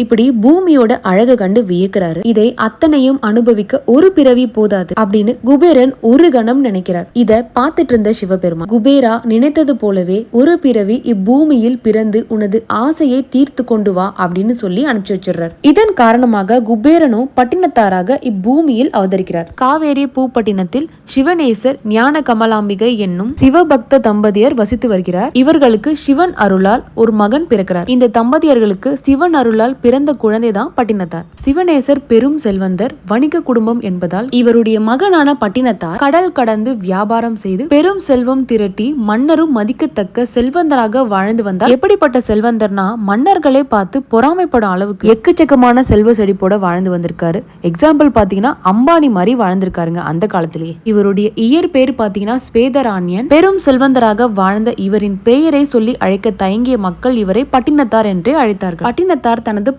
இப்படி பூமியோட அழக கண்டு வியக்கிறாரு. இதை அத்தனையும் அனுபவிக்க ஒரு பிறவி போதாது அப்படின்னு குபேரன் ஒரு கணம் நினைக்கிறார். இத பார்த்துட்டு இருந்த சிவபெருமான், குபேரா நினைத்தது போலவே ஒரு பிறவி இப்பூமியில் பிறந்து உனது ஆசையை தீர்த்து கொண்டு வா அப்படின்னு சொல்லி அனுப்பிச்சு வச்சிடுறார். இதன் காரணமாக குபேரனும் பட்டினத்தாராக இப்பூமியில் அவதரிக்கிறார். காவேரி பூப்பட்டினத்தில் சிவனேசர் ஞான கமலாம்பிகை என்னும் சிவபக்த தம்பதியர் வசித்து வருகிறார். இவர்களுக்கு சிவன் அருளால் ஒரு மகன் பிறக்கிறார். இந்த தம்பதியர்களுக்கு சிவன் அருளால் பிறந்த குழந்தைதான் பட்டினத்தார். சிவனேசர் பெரும் செல்வந்தர், வணிக குடும்பம் என்பதால் இவருடைய மகனான பட்டினத்தார் கடல் கடந்து வியாபாரம் செய்து பெரும் செல்வம் திரட்டி மன்னரும் மதிக்கத்தக்க செல்வந்தராக வாழ்ந்து வந்தார். எப்படிப்பட்ட செல்வந்தர்னா மன்னர்களை பார்த்து பொறாமைப்படும் அளவுக்கு எக்கச்சக்கமான செல்வ செழிப்போட வாழ்ந்து வந்திருக்காரு. எக்ஸாம்பிள் பாத்தீங்கன்னா அம்பானி மாதிரி வாழ்ந்திருக்காருங்க அந்த காலத்திலேயே. இவருடைய இயற்பெயர் பாத்தீங்கன்னா ஸ்வேதராணியன். பெரும் செல்வந்தராக வாழ்ந்த இவரின் பெயரை சொல்லி அழைக்க தயங்கிய மக்கள் இவரை பட்டினத்தார் என்றே அழைத்தார்கள். பட்டினத்தார் தனது